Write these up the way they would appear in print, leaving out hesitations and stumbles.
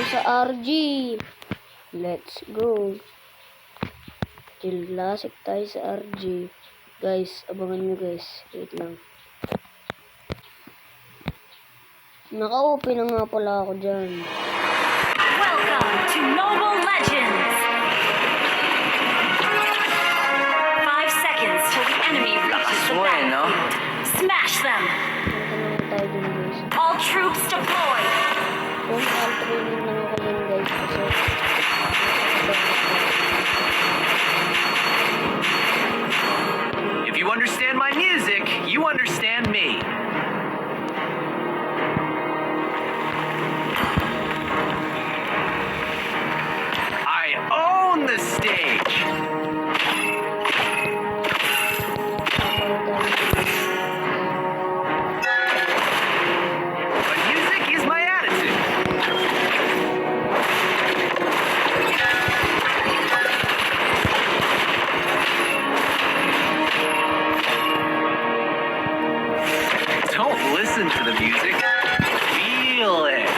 sa RG. Let's go. Chill classic tayo sa RG. Guys, abangan nyo guys. Wait lang. Naka-open na nga pala ako dyan. Welcome to Mobile Legends! 5 seconds till the enemy reaches the battlefield. Smash them! Tayo dun guys. All troops deployed! Kung training lang ako dyan guys. Kasi if you understand my music, you understand me. I own the stage. My music is my attitude. Don't listen to the music. Feel it.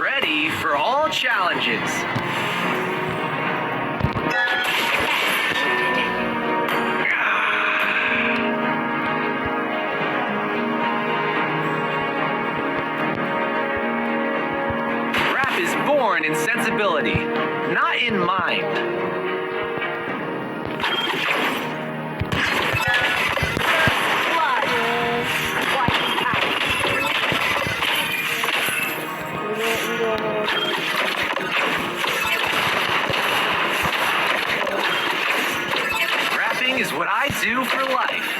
Ready for all challenges. Rap is born in sensibility, not in mind. Blood! Wipe out! hindi ako Rapping is what I do for life.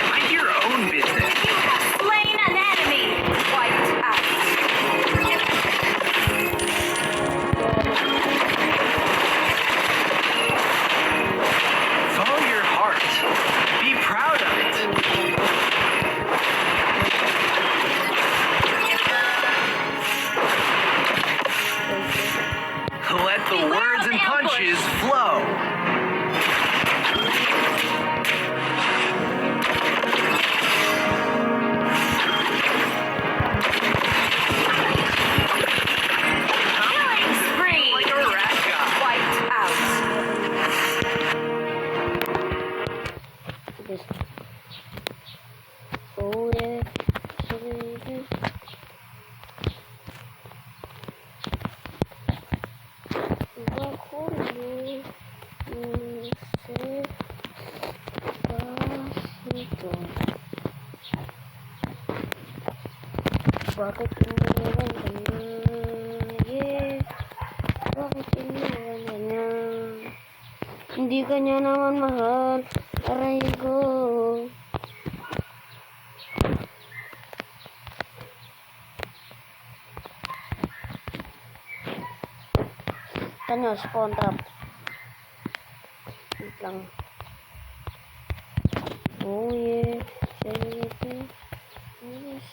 Mind your own business. You have slain an enemy! Wiped out! Follow your heart. Be proud of it. Let the words and punches flow. Killing spree! Like a rat guy. Wiped out! Just, oh yeah, sige. Bakulo, despacito. Bakit iniwan ka na? Yeah, bakit iniwan ka na? Hindi ka niya naman mahal, aray ko. Tanyo, spawn trap. Wait lang. Oh yeah, sige.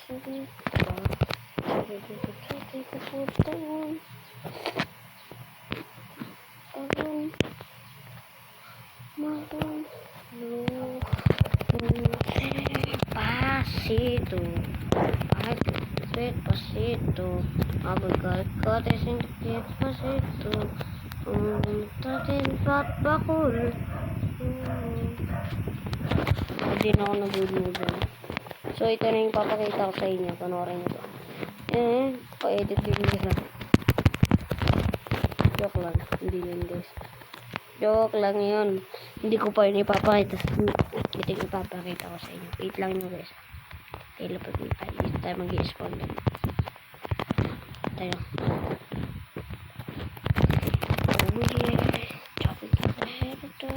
Sige pa. Sige ka po taon. Taon. Mahal. Despacito. Despacito. Abagate sin despacito. Tatin bakul. Hindi na ako nagulugan. So, ito na yung papakita ko sa inyo. Panoorin nyo to. Pa-edit din nila. Joke lang. Hindi yun, guys. Joke lang yun. Hindi ko pa yun ipapakita. Ito yung ipapakita ko sa inyo. Wait lang nyo, guys. Tayo lapag nyo tayo. Dito tayo mag-i-spawn din. Tayo. Oh, yeah. Chopping up the head of the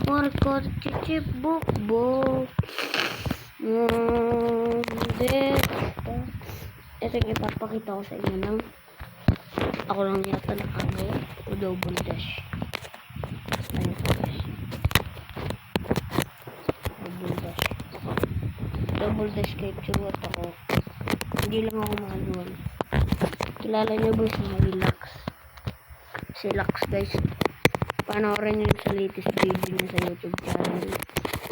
Marco Chichibuk Buk. Ito yung ipapakita ko sa inyo ng ako lang yata nakagawa o double dash. Ayun. Double dash kay Chuot ako. Hindi lang ako manual. Kilala niyo ba si Hilux? Si Lux guys. Panoorin niyo sa latest video niya sa YouTube channel.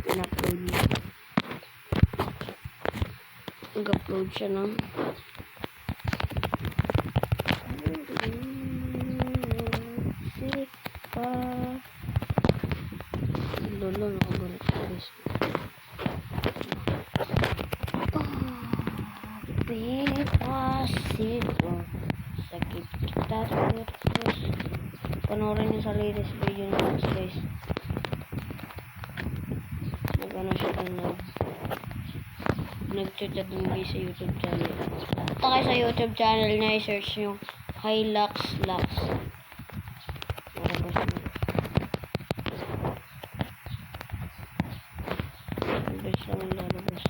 In-upload niya. Nag-upload siya ng lolo nakagulat sa guys. Despacito. Sakit kita terus. Panoorin niyo sa latest video niya guys. Nag-ano siya nag-chat din guys sa YouTube channel. Punta kayo sa YouTube channel niya, i-search nyo Hilux Lux. Lalabas nyo. Lalabas naman lalabas.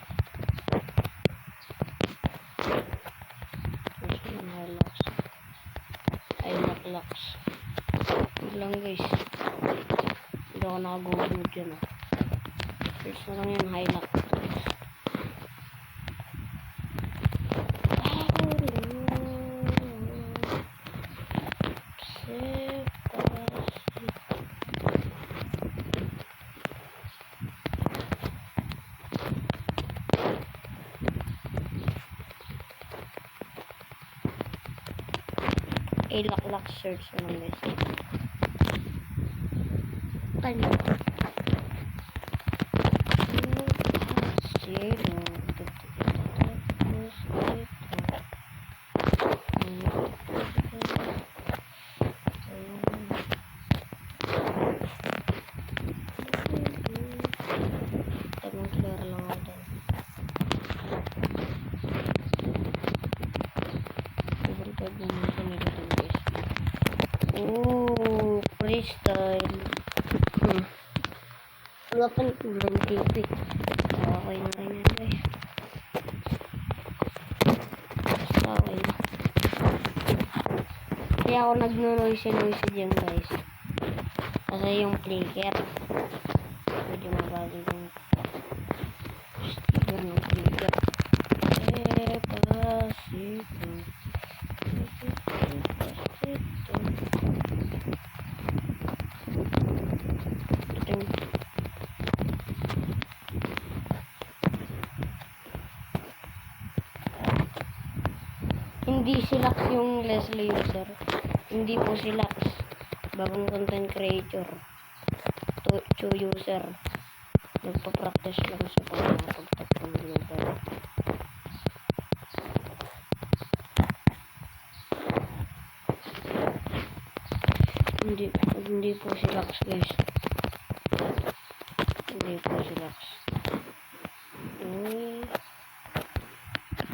Search nyo Hilux. Hilux Lux. Yun lang guys. Hindi ako naka-google dyan ah. Search na lang yan Hilux. Hilux search naman guys. Tanya. Oh, freestyle. Wala pa ng TV. Okay na rin yan guys. Okay na. Kaya ako nag-noise dyan guys. Kasi yung flicker. Medyo mabagal yung sticker ng flicker. Hindi si Lux yung Leslie user. Hindi po si Lux. Bagong content creator. Chu user. Nagpa-practice lang sa pagtap ng global. Hindi po si Lux guys. Hindi po si Lux.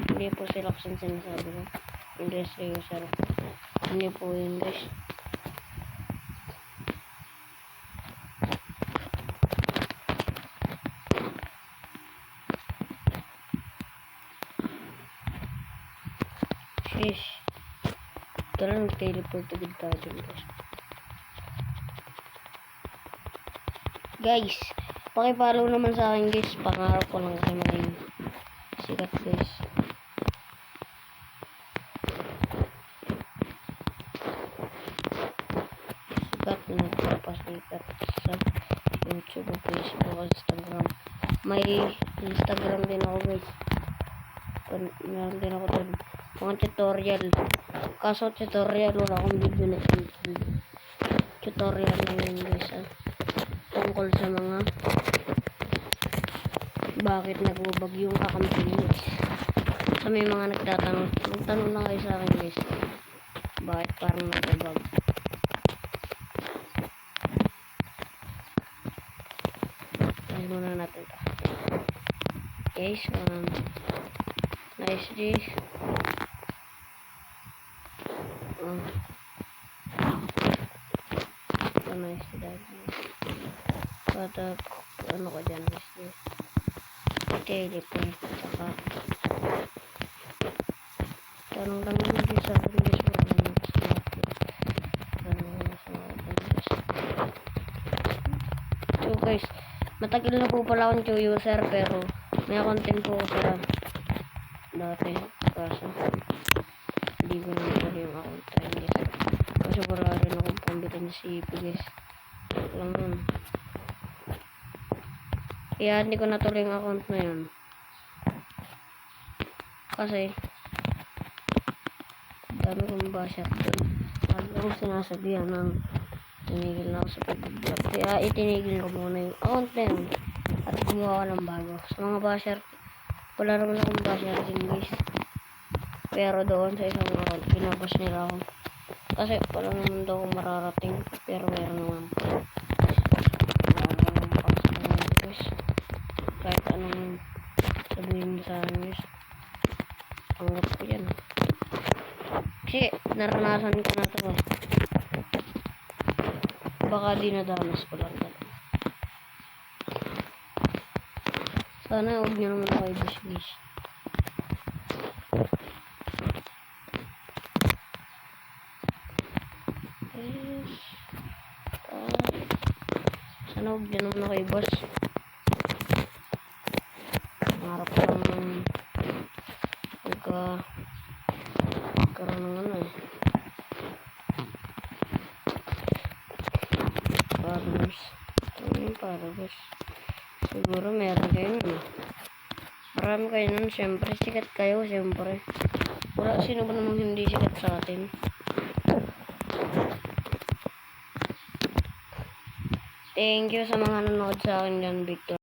Hindi po si Lux ang sinasabi ko. Yung Leslie user. Hindi po yun guys. Sheesh. Ito lang teleport agad tayo dyan guys. Guys, pakipollow naman sa akin guys. Pangarap ko lang kayo maging sikat guys. Sikat na nagpapasikat sa YouTube, Facebook, Instagram. May Instagram din ako guys. Meron din ako dun mga tutorial. Kaso tutorial wala akong video na tutorial na yun guys tungkol sa mga bakit nagbubag yung kakampi guys. So may mga nagtatanong, magtanong lang kayo sa akin guys, bakit parang nagbubag. Tayo muna natin ito guys. Nice G. Nice dad. Pada ano ko dyan nice G. Teleport. Saka tanong lang naman din sa akin guys. So guys, matagal na po pala akong Chu user pero May content po ako sa dati. Kaso, hindi ko naman yung account. Hindi ko. Kasi wala rin akong pambitin si CP guys. Lang yun. Kaya hindi ko natuloy yung account na yun. Kasi, dami kong basher dun. Lagi akong sinasabihan ng tinigil na ako sa pag-vlog. Kaya itinigil ko muna yung account na yun. At gumawa ko ng bago. Sa mga basher, wala naman akong basher din guys. Pero doon sa isang account, pinabas nila ako. Kasi wala naman daw akong mararating. Pero meron naman po. Guys. Kahit anong sabihin sa akin guys. Anggap ko yan. Kasi naranasan ko na ito eh. Baka dinadanas ko lang talaga. Sana huwag nyo naman ako i-dismiss. Sana huwag nyo naman ako i-boss. Harap ko lang ng magkaroon ng ano eh. Followers. Ano yung followers? Siguro meron kayo nun eh. Marami kayo nun. Siyempre, sikat kayo. Siyempre. Wala sino ba namang hindi sikat sa atin. Thank you sa mga nanonood sa akin dyan, Victor.